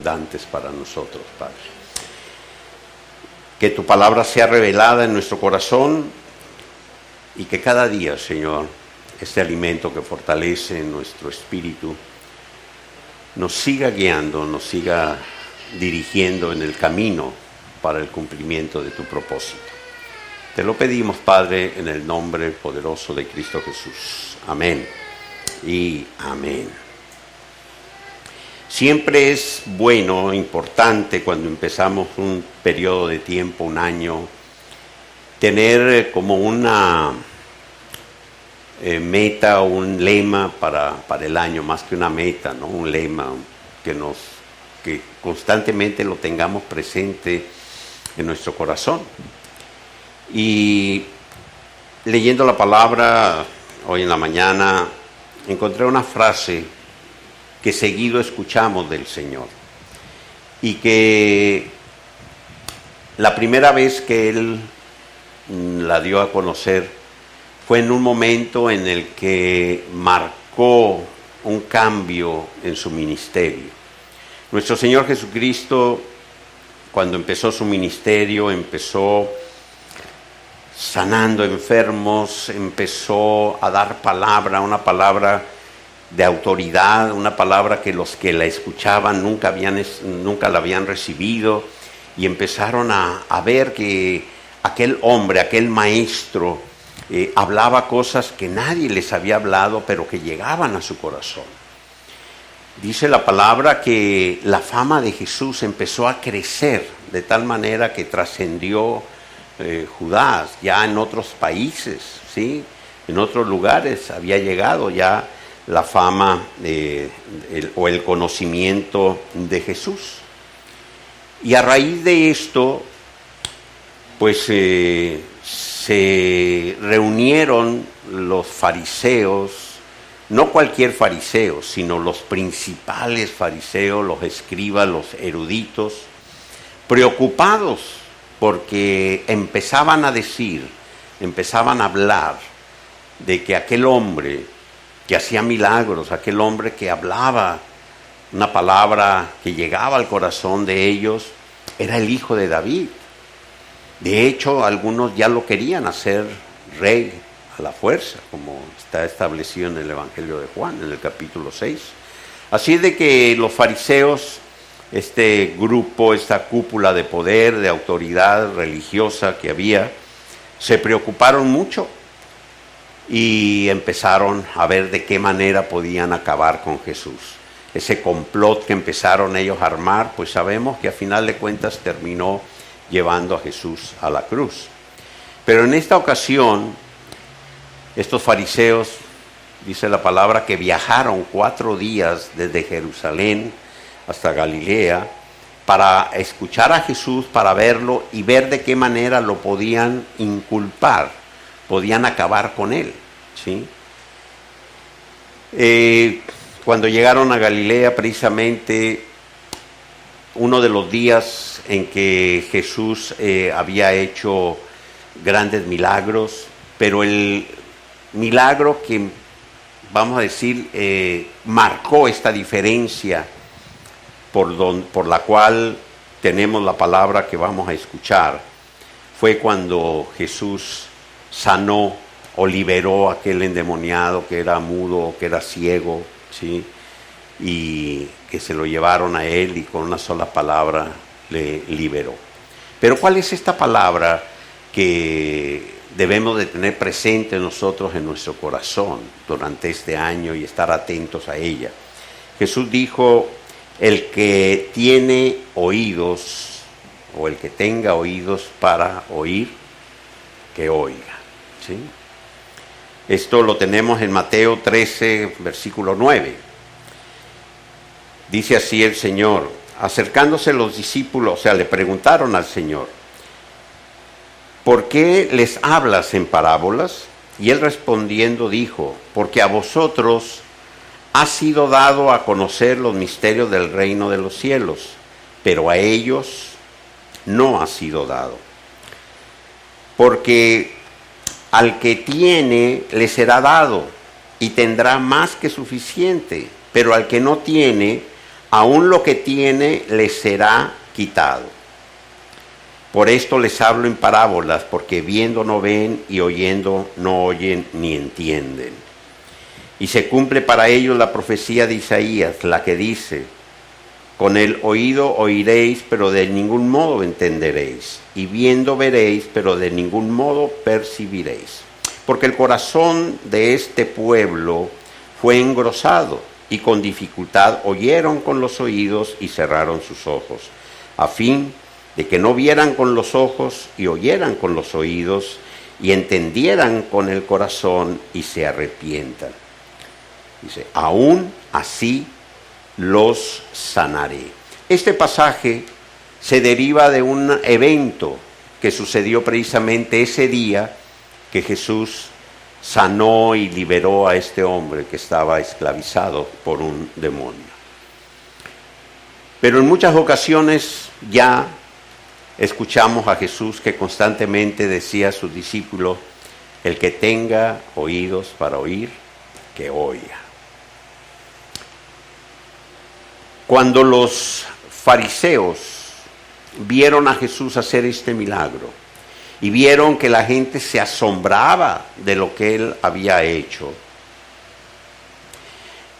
abundantes para nosotros, Padre. Que tu palabra sea revelada en nuestro corazón y que cada día, Señor, este alimento que fortalece nuestro espíritu nos siga guiando, nos siga dirigiendo en el camino para el cumplimiento de tu propósito. Te lo pedimos, Padre, en el nombre poderoso de Cristo Jesús. Amén y amén. Siempre es bueno, importante, cuando empezamos un periodo de tiempo, un año, tener como una meta o un lema para el año, más que una meta, ¿no? Un lema que constantemente lo tengamos presente en nuestro corazón. Y leyendo la palabra hoy en la mañana, encontré una frase que seguido escuchamos del Señor y que la primera vez que Él la dio a conocer fue en un momento en el que marcó un cambio en su ministerio. Nuestro Señor Jesucristo, cuando empezó su ministerio, empezó sanando enfermos, empezó a dar palabra, una palabra de autoridad, una palabra que los que la escuchaban nunca la habían recibido, y empezaron a ver que aquel hombre, aquel maestro, hablaba cosas que nadie les había hablado, pero que llegaban a su corazón. Dice la palabra que la fama de Jesús empezó a crecer de tal manera que trascendió Judá, ya en otros países, ¿sí? En otros lugares había llegado ya la fama o el conocimiento de Jesús. Y a raíz de esto, pues se reunieron los fariseos, no cualquier fariseo, sino los principales fariseos, los escribas, los eruditos, preocupados porque empezaban a hablar de que aquel hombre que hacía milagros, aquel hombre que hablaba una palabra que llegaba al corazón de ellos, era el hijo de David. De hecho, algunos ya lo querían hacer rey a la fuerza, como está establecido en el Evangelio de Juan, en el capítulo 6. Así de que los fariseos, este grupo, esta cúpula de poder, de autoridad religiosa que había, se preocuparon mucho y empezaron a ver de qué manera podían acabar con Jesús. Ese complot que empezaron ellos a armar, pues sabemos que a final de cuentas terminó llevando a Jesús a la cruz. Pero en esta ocasión, estos fariseos, dice la palabra, que viajaron 4 días desde Jerusalén hasta Galilea para escuchar a Jesús, para verlo y ver de qué manera lo podían inculpar, podían acabar con él, ¿sí? Cuando llegaron a Galilea, precisamente uno de los días en que Jesús había hecho grandes milagros, pero el milagro que, vamos a decir, marcó esta diferencia por la cual tenemos la palabra que vamos a escuchar, fue cuando Jesús sanó o liberó a aquel endemoniado que era mudo, que era ciego, ¿sí? Y que se lo llevaron a él y con una sola palabra le liberó. Pero ¿cuál es esta palabra que debemos de tener presente nosotros en nuestro corazón durante este año y estar atentos a ella? Jesús dijo: el que tiene oídos, o el que tenga oídos para oír, que oiga, ¿sí? Esto lo tenemos en Mateo 13, versículo 9. Dice así el Señor: acercándose los discípulos, o sea, le preguntaron al Señor: ¿por qué les hablas en parábolas? Y él respondiendo dijo: porque a vosotros ha sido dado a conocer los misterios del reino de los cielos, pero a ellos no ha sido dado. Porque al que tiene le será dado y tendrá más que suficiente, pero al que no tiene, aún lo que tiene les será quitado. Por esto les hablo en parábolas, porque viendo no ven y oyendo no oyen ni entienden. Y se cumple para ellos la profecía de Isaías, la que dice: con el oído oiréis, pero de ningún modo entenderéis, y viendo veréis, pero de ningún modo percibiréis. Porque el corazón de este pueblo fue engrosado, y con dificultad oyeron con los oídos y cerraron sus ojos, a fin de que no vieran con los ojos y oyeran con los oídos, y entendieran con el corazón y se arrepientan. Dice, aún así los sanaré. Este pasaje se deriva de un evento que sucedió precisamente ese día que Jesús sanó y liberó a este hombre que estaba esclavizado por un demonio. Pero en muchas ocasiones ya escuchamos a Jesús que constantemente decía a sus discípulos: el que tenga oídos para oír, que oiga. Cuando los fariseos vieron a Jesús hacer este milagro y vieron que la gente se asombraba de lo que él había hecho,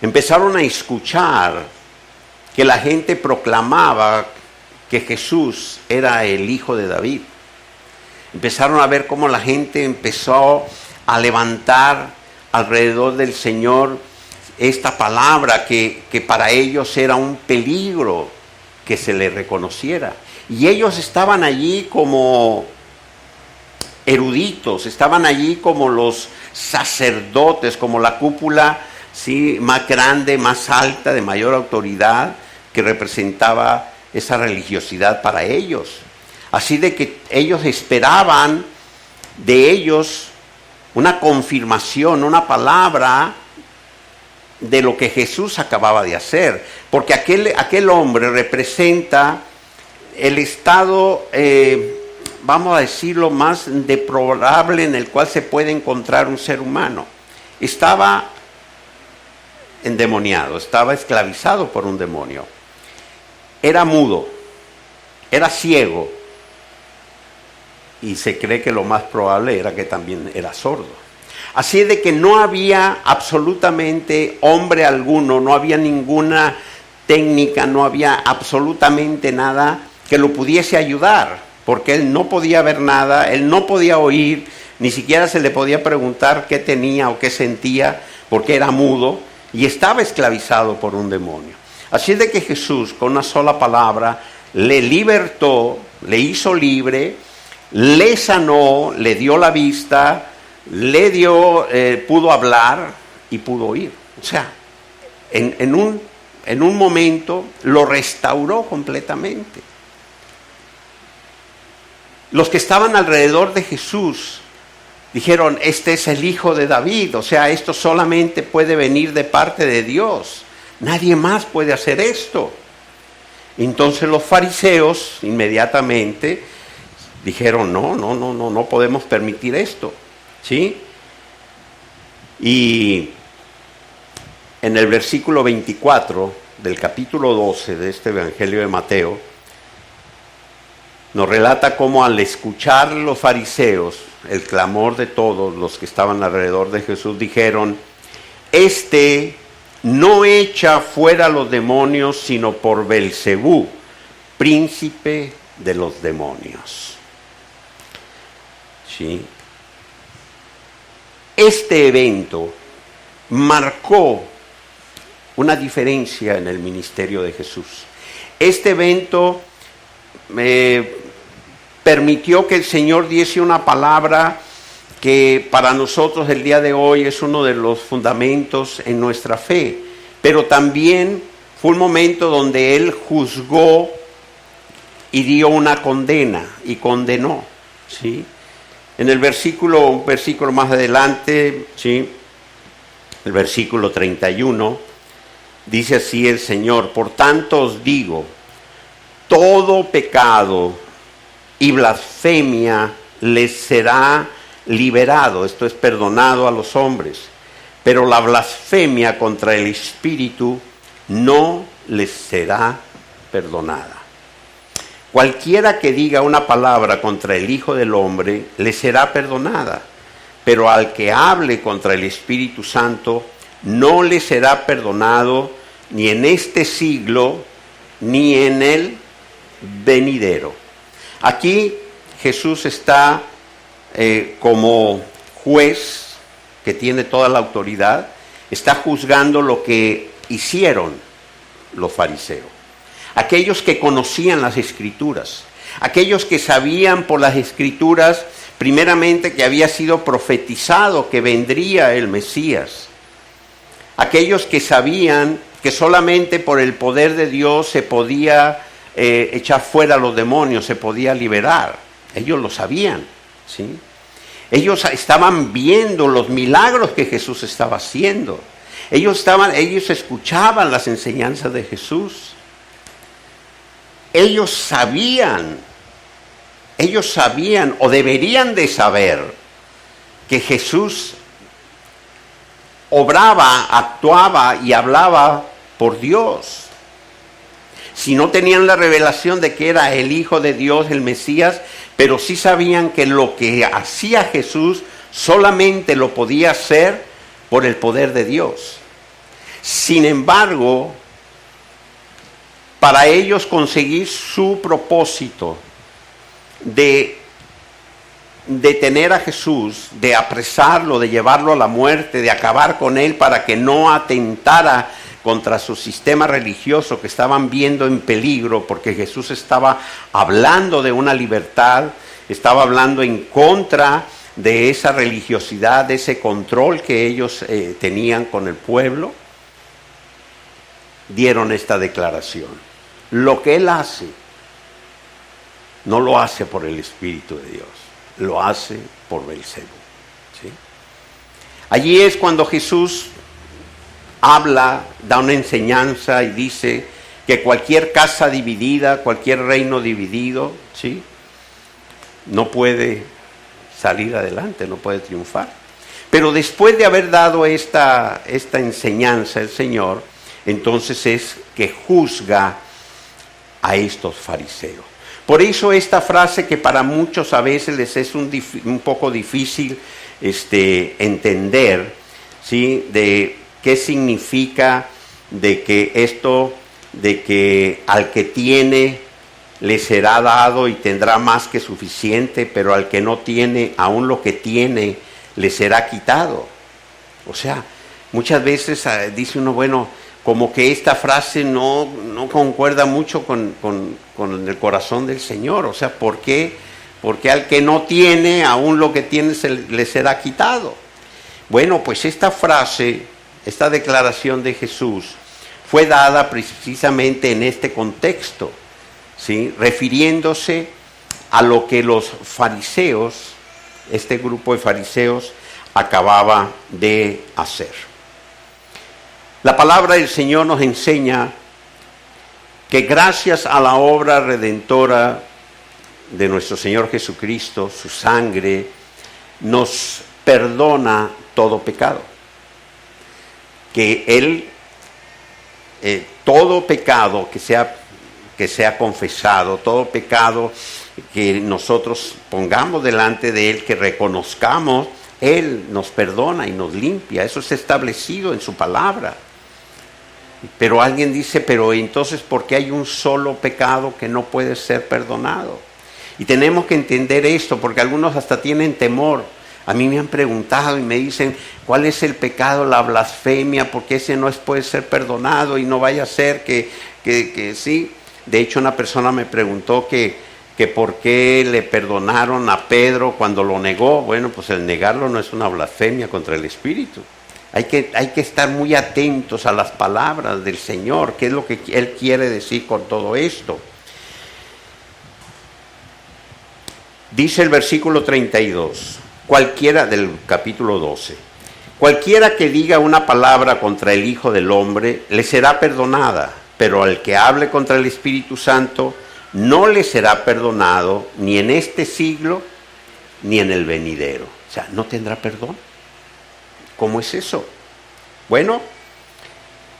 empezaron a escuchar que la gente proclamaba que Jesús era el Hijo de David. Empezaron a ver cómo la gente empezó a levantar alrededor del Señor esta palabra que para ellos era un peligro que se le reconociera. Y ellos estaban allí como eruditos, estaban allí como los sacerdotes, como la cúpula, ¿sí?, más grande, más alta, de mayor autoridad, que representaba esa religiosidad para ellos. Así de que ellos esperaban de ellos una confirmación, una palabra de lo que Jesús acababa de hacer, porque aquel hombre representa el estado, vamos a decirlo, más deplorable en el cual se puede encontrar un ser humano. Estaba endemoniado, estaba esclavizado por un demonio, era mudo, era ciego, y se cree que lo más probable era que también era sordo. Así de que no había absolutamente hombre alguno, no había ninguna técnica, no había absolutamente nada que lo pudiese ayudar, porque él no podía ver nada, él no podía oír, ni siquiera se le podía preguntar qué tenía o qué sentía, porque era mudo y estaba esclavizado por un demonio. Así de que Jesús, con una sola palabra, le libertó, le hizo libre, le sanó, le dio la vista, le dio, pudo hablar y pudo oír. O sea, en un momento lo restauró completamente. Los que estaban alrededor de Jesús dijeron: este es el Hijo de David, o sea, esto solamente puede venir de parte de Dios. Nadie más puede hacer esto. Entonces los fariseos inmediatamente dijeron: no podemos permitir esto. ¿Sí? Y en el versículo 24 del capítulo 12 de este Evangelio de Mateo, nos relata cómo al escuchar los fariseos el clamor de todos los que estaban alrededor de Jesús, dijeron: este no echa fuera los demonios sino por Belcebú, príncipe de los demonios. ¿Sí? Este evento marcó una diferencia en el ministerio de Jesús. Este evento permitió que el Señor diese una palabra que para nosotros el día de hoy es uno de los fundamentos en nuestra fe, pero también fue un momento donde Él juzgó y dio una condena y condenó, ¿sí? En un versículo más adelante, ¿sí?, el versículo 31, dice así el Señor: por tanto os digo, todo pecado y blasfemia les será liberado, esto es, perdonado a los hombres, pero la blasfemia contra el Espíritu no les será perdonada. Cualquiera que diga una palabra contra el Hijo del Hombre, le será perdonada. Pero al que hable contra el Espíritu Santo, no le será perdonado ni en este siglo, ni en el venidero. Aquí Jesús está como juez que tiene toda la autoridad, está juzgando lo que hicieron los fariseos. Aquellos que conocían las Escrituras, aquellos que sabían por las Escrituras, primeramente que había sido profetizado que vendría el Mesías. Aquellos que sabían que solamente por el poder de Dios se podía echar fuera a los demonios, se podía liberar. Ellos lo sabían, ¿sí? Ellos estaban viendo los milagros que Jesús estaba haciendo. Ellos escuchaban las enseñanzas de Jesús. Ellos sabían o deberían de saber que Jesús obraba, actuaba y hablaba por Dios. Si no tenían la revelación de que era el Hijo de Dios, el Mesías, pero sí sabían que lo que hacía Jesús solamente lo podía hacer por el poder de Dios. Sin embargo, para ellos conseguir su propósito de detener a Jesús, de apresarlo, de llevarlo a la muerte, de acabar con él para que no atentara contra su sistema religioso que estaban viendo en peligro, porque Jesús estaba hablando de una libertad, estaba hablando en contra de esa religiosidad, de ese control que ellos tenían con el pueblo. Dieron esta declaración. Lo que Él hace, no lo hace por el Espíritu de Dios, lo hace por Beelzebú, ¿sí? Allí es cuando Jesús habla, da una enseñanza y dice que cualquier casa dividida, cualquier reino dividido, ¿sí?, no puede salir adelante, no puede triunfar. Pero después de haber dado esta enseñanza el Señor, entonces es que juzga a estos fariseos. Por eso esta frase que para muchos a veces les es un poco difícil entender, ¿sí?, de qué significa de que al que tiene le será dado y tendrá más que suficiente, pero al que no tiene, aún lo que tiene le será quitado. O sea, muchas veces dice uno, bueno, como que esta frase no concuerda mucho con el corazón del Señor. O sea, ¿por qué? Porque al que no tiene, aún lo que tiene le será quitado. Bueno, pues esta frase, esta declaración de Jesús, fue dada precisamente en este contexto, ¿sí?, refiriéndose a lo que los fariseos, este grupo de fariseos, acababa de hacer. La palabra del Señor nos enseña que gracias a la obra redentora de nuestro Señor Jesucristo, su sangre, nos perdona todo pecado. Que Él, todo pecado que sea confesado, todo pecado que nosotros pongamos delante de Él, que reconozcamos, Él nos perdona y nos limpia. Eso está establecido en su palabra. Pero alguien dice, pero entonces, ¿por qué hay un solo pecado que no puede ser perdonado? Y tenemos que entender esto, porque algunos hasta tienen temor. A mí me han preguntado y me dicen, ¿cuál es el pecado? La blasfemia, porque ese no puede ser perdonado y no vaya a ser que sí. De hecho, una persona me preguntó que por qué le perdonaron a Pedro cuando lo negó. Bueno, pues el negarlo no es una blasfemia contra el Espíritu. Hay que estar muy atentos a las palabras del Señor, qué es lo que Él quiere decir con todo esto. Dice el versículo 32, cualquiera del capítulo 12, cualquiera que diga una palabra contra el Hijo del Hombre, le será perdonada, pero al que hable contra el Espíritu Santo, no le será perdonado ni en este siglo, ni en el venidero. O sea, no tendrá perdón. ¿Cómo es eso? Bueno,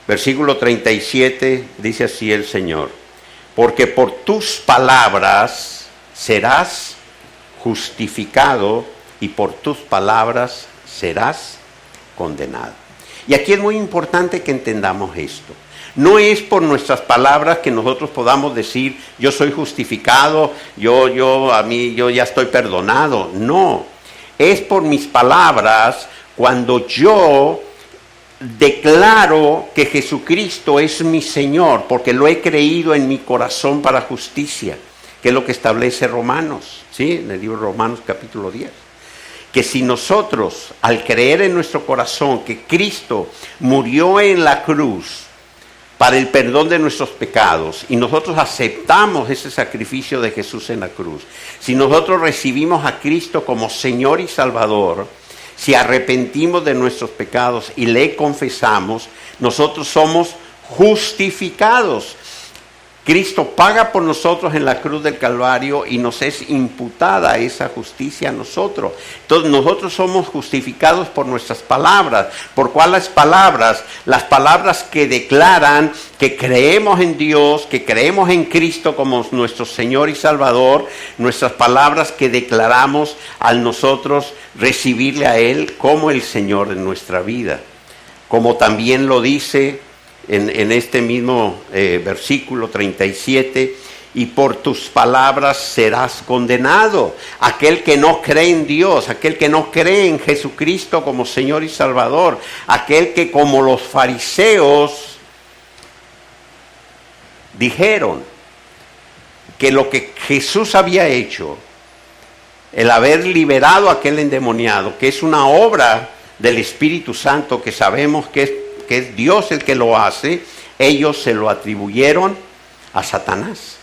Versículo 37 dice así el Señor: porque por tus palabras serás justificado y por tus palabras serás condenado. Y aquí es muy importante que entendamos esto. No es por nuestras palabras que nosotros podamos decir, yo soy justificado, yo ya estoy perdonado. No, es por mis palabras cuando yo declaro que Jesucristo es mi Señor, porque lo he creído en mi corazón para justicia, que es lo que establece Romanos, ¿sí? En el libro de Romanos capítulo 10. Que si nosotros, al creer en nuestro corazón que Cristo murió en la cruz para el perdón de nuestros pecados, y nosotros aceptamos ese sacrificio de Jesús en la cruz, si nosotros recibimos a Cristo como Señor y Salvador, si arrepentimos de nuestros pecados y le confesamos, nosotros somos justificados. Cristo paga por nosotros en la cruz del Calvario y nos es imputada esa justicia a nosotros. Entonces nosotros somos justificados por nuestras palabras. ¿Por cuáles palabras? Las palabras que declaran que creemos en Dios, que creemos en Cristo como nuestro Señor y Salvador. Nuestras palabras que declaramos al nosotros recibirle a Él como el Señor de nuestra vida. Como también lo dice en este mismo versículo 37, y por tus palabras serás condenado. Aquel que no cree en Dios, aquel que no cree en Jesucristo como Señor y Salvador, aquel que como los fariseos dijeron que lo que Jesús había hecho, el haber liberado a aquel endemoniado, que es una obra del Espíritu Santo, que sabemos que es Dios el que lo hace, ellos se lo atribuyeron a Satanás.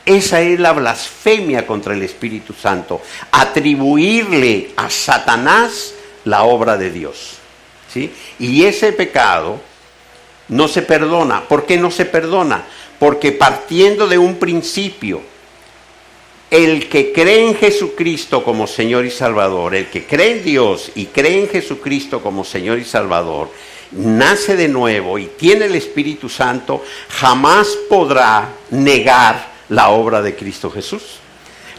Esa es la blasfemia contra el Espíritu Santo, atribuirle a Satanás la obra de Dios, ¿sí? Y ese pecado no se perdona. ¿Por qué no se perdona? Porque partiendo de un principio, el que cree en Jesucristo como Señor y Salvador, el que cree en Dios y cree en Jesucristo como Señor y Salvador, nace de nuevo y tiene el Espíritu Santo, jamás podrá negar la obra de Cristo Jesús.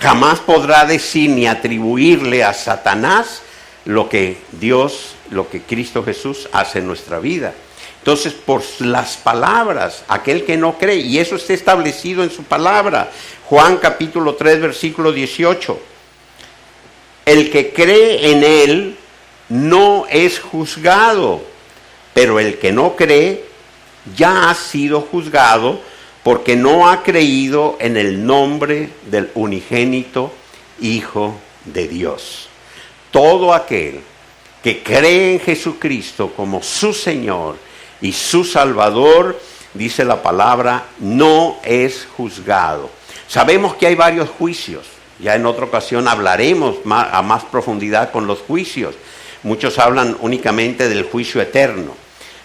Jamás podrá decir ni atribuirle a Satanás lo que Dios, lo que Cristo Jesús hace en nuestra vida. Entonces, por las palabras, aquel que no cree, y eso está establecido en su palabra, Juan capítulo 3, versículo 18. El que cree en Él no es juzgado, pero el que no cree ya ha sido juzgado porque no ha creído en el nombre del unigénito Hijo de Dios. Todo aquel que cree en Jesucristo como su Señor y su Salvador, dice la palabra, no es juzgado. Sabemos que hay varios juicios. Ya en otra ocasión hablaremos a más profundidad con los juicios. Muchos hablan únicamente del juicio eterno,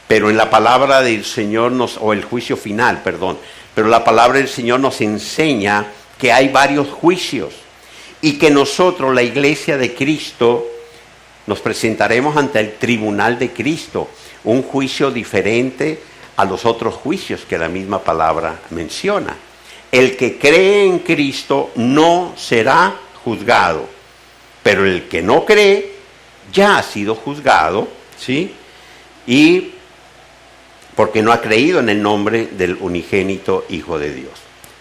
pero en la palabra del Señor o el juicio final, perdón, pero la palabra del Señor nos enseña que hay varios juicios y que nosotros, la iglesia de Cristo, nos presentaremos ante el tribunal de Cristo, un juicio diferente a los otros juicios que la misma palabra menciona. El que cree en Cristo no será juzgado, pero el que no cree ya ha sido juzgado, ¿sí? Y porque no ha creído en el nombre del unigénito Hijo de Dios.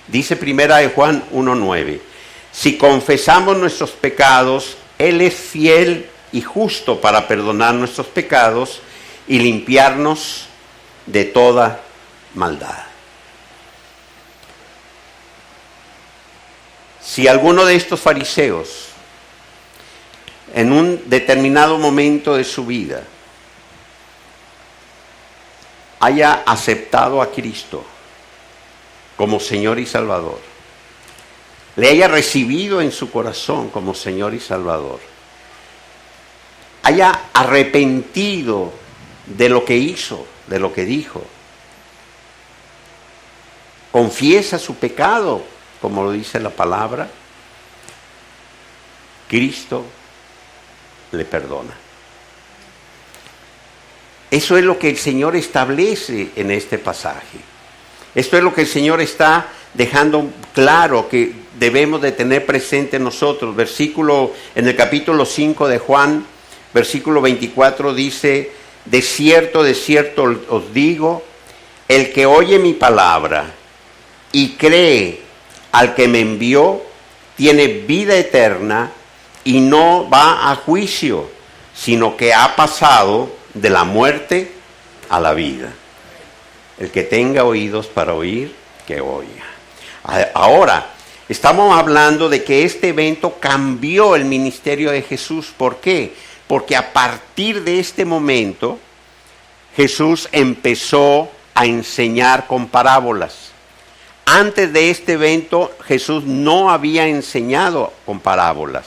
Dice primera de Juan 1:9, si confesamos nuestros pecados, Él es fiel y justo para perdonar nuestros pecados y limpiarnos de toda maldad. Si alguno de estos fariseos, en un determinado momento de su vida, haya aceptado a Cristo como Señor y Salvador, le haya recibido en su corazón como Señor y Salvador, haya arrepentido de lo que hizo, de lo que dijo, confiesa su pecado, como lo dice la palabra, Cristo le perdona. Eso es lo que el Señor establece en este pasaje. Esto es lo que el Señor está dejando claro que debemos de tener presente nosotros. En el capítulo 5 de Juan, versículo 24 dice: de cierto os digo, el que oye mi palabra y cree al que me envió, tiene vida eterna y no va a juicio, sino que ha pasado de la muerte a la vida. El que tenga oídos para oír, que oiga. Ahora, estamos hablando de que este evento cambió el ministerio de Jesús. ¿Por qué? Porque a partir de este momento, Jesús empezó a enseñar con parábolas. Antes de este evento, Jesús no había enseñado con parábolas.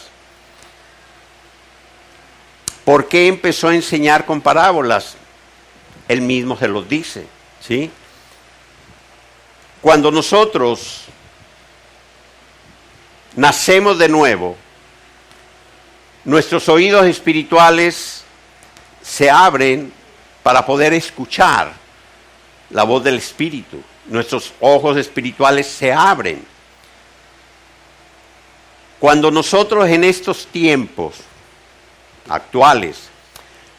¿Por qué empezó a enseñar con parábolas? Él mismo se los dice, ¿sí? Cuando nosotros nacemos de nuevo, nuestros oídos espirituales se abren para poder escuchar la voz del Espíritu. Nuestros ojos espirituales se abren. Cuando nosotros en estos tiempos actuales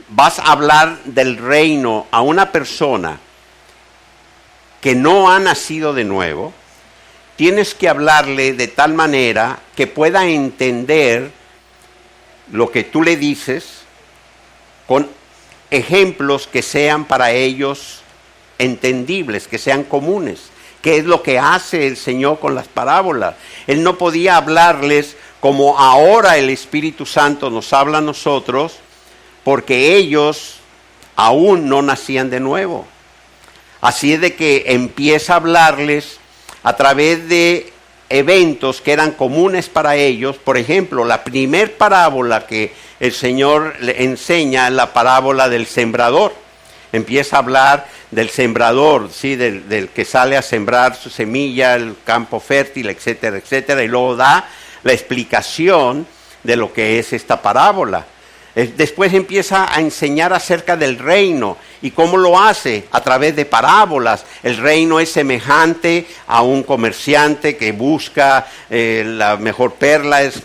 vas a hablar del reino a una persona que no ha nacido de nuevo, tienes que hablarle de tal manera que pueda entender lo que tú le dices con ejemplos que sean para ellos entendibles, que sean comunes, que es lo que hace el Señor con las parábolas. Él no podía hablarles como ahora el Espíritu Santo nos habla a nosotros, porque ellos aún no nacían de nuevo. Así es de que empieza a hablarles a través de eventos que eran comunes para ellos. Por ejemplo, la primer parábola que el Señor le enseña es la parábola del sembrador. Empieza a hablar del sembrador, ¿sí? del que sale a sembrar su semilla, el campo fértil, etcétera, etcétera, y luego da la explicación de lo que es esta parábola. Después empieza a enseñar acerca del reino. ¿Y cómo lo hace? A través de parábolas. El reino es semejante a un comerciante que busca la mejor perla, es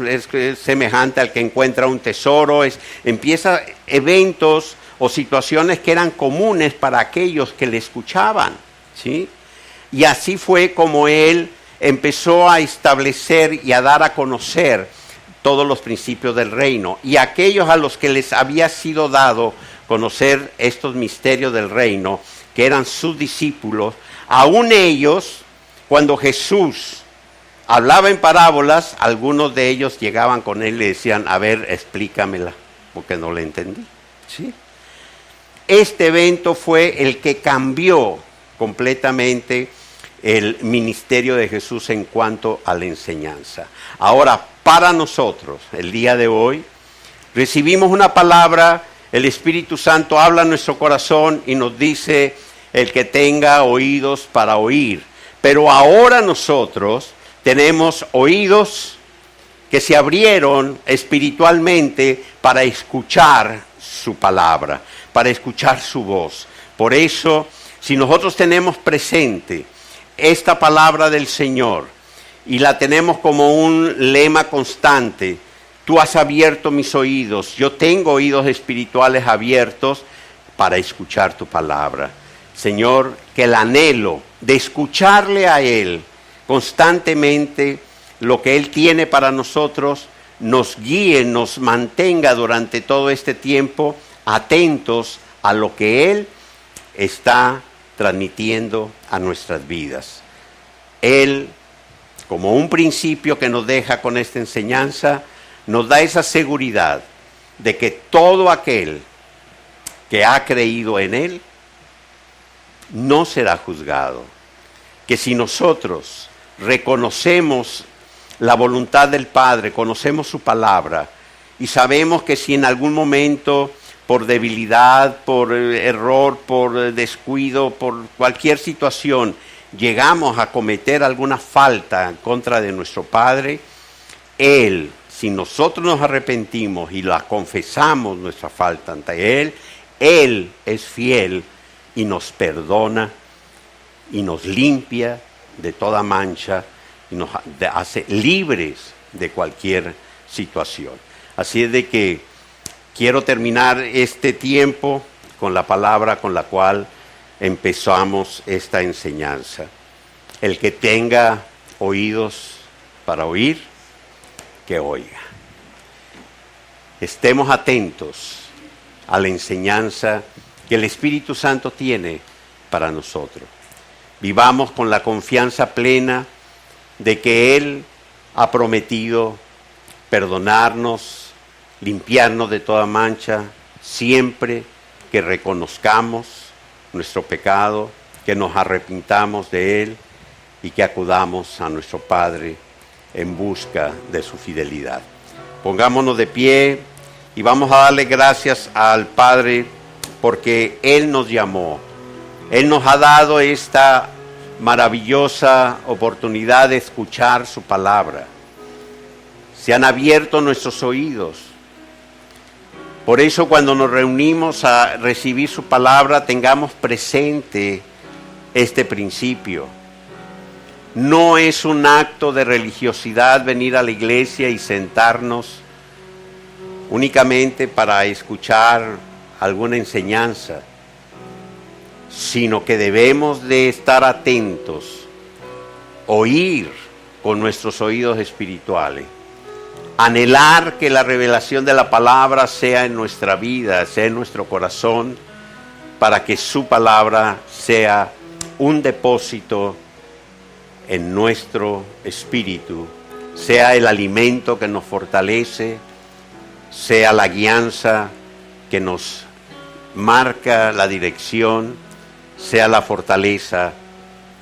semejante al que encuentra un tesoro. Empieza eventos o situaciones que eran comunes para aquellos que le escuchaban, ¿sí? Y así fue como él empezó a establecer y a dar a conocer todos los principios del reino. Y aquellos a los que les había sido dado conocer estos misterios del reino, que eran sus discípulos, aún ellos, cuando Jesús hablaba en parábolas, algunos de ellos llegaban con él y le decían: a ver, explícamela, porque no la entendí, ¿sí? Este evento fue el que cambió completamente el ministerio de Jesús en cuanto a la enseñanza. Ahora, para nosotros, el día de hoy, recibimos una palabra, el Espíritu Santo habla en nuestro corazón y nos dice: el que tenga oídos para oír. Pero ahora nosotros tenemos oídos que se abrieron espiritualmente para escuchar su palabra, para escuchar su voz. Por eso, si nosotros tenemos presente esta palabra del Señor y la tenemos como un lema constante: tú has abierto mis oídos, yo tengo oídos espirituales abiertos para escuchar tu palabra. Señor, que el anhelo de escucharle a Él constantemente, lo que Él tiene para nosotros, nos guíe, nos mantenga durante todo este tiempo atentos a lo que Él está transmitiendo a nuestras vidas. Él, como un principio que nos deja con esta enseñanza, nos da esa seguridad de que todo aquel que ha creído en Él no será juzgado. Que si nosotros reconocemos la voluntad del Padre, conocemos su palabra y sabemos que si en algún momento, por debilidad, por error, por descuido, por cualquier situación, llegamos a cometer alguna falta en contra de nuestro Padre, Él, si nosotros nos arrepentimos y la confesamos nuestra falta ante Él, Él es fiel y nos perdona y nos limpia de toda mancha y nos hace libres de cualquier situación. Así es de que quiero terminar este tiempo con la palabra con la cual empezamos esta enseñanza. El que tenga oídos para oír, que oiga. Estemos atentos a la enseñanza que el Espíritu Santo tiene para nosotros. Vivamos con la confianza plena de que Él ha prometido perdonarnos, limpiarnos de toda mancha, siempre que reconozcamos nuestro pecado, que nos arrepintamos de él y que acudamos a nuestro Padre en busca de su fidelidad. Pongámonos de pie y vamos a darle gracias al Padre porque Él nos llamó. Él nos ha dado esta maravillosa oportunidad de escuchar su palabra. Se han abierto nuestros oídos. Por eso cuando nos reunimos a recibir su palabra, tengamos presente este principio. No es un acto de religiosidad venir a la iglesia y sentarnos únicamente para escuchar alguna enseñanza, sino que debemos de estar atentos, oír con nuestros oídos espirituales, anhelar que la revelación de la palabra sea en nuestra vida, sea en nuestro corazón, para que su palabra sea un depósito en nuestro espíritu, sea el alimento que nos fortalece, sea la guianza que nos marca la dirección, sea la fortaleza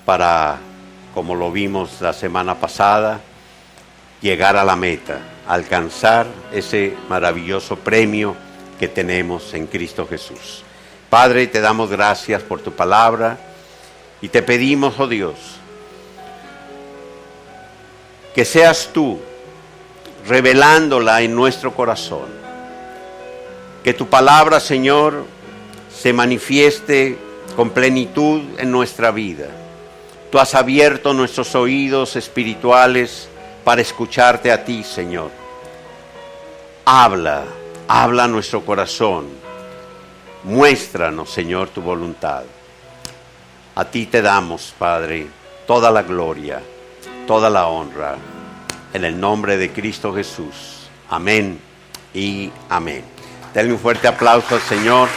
para, como lo vimos la semana pasada, llegar a la meta, alcanzar ese maravilloso premio que tenemos en Cristo Jesús. Padre, te damos gracias por tu palabra y te pedimos, oh Dios, que seas tú revelándola en nuestro corazón. Que tu palabra, Señor, se manifieste con plenitud en nuestra vida. Tú has abierto nuestros oídos espirituales para escucharte a ti, Señor. Habla a nuestro corazón. Muéstranos, Señor, tu voluntad. A ti te damos, Padre, toda la gloria, toda la honra, en el nombre de Cristo Jesús. Amén y amén. Denle un fuerte aplauso al Señor.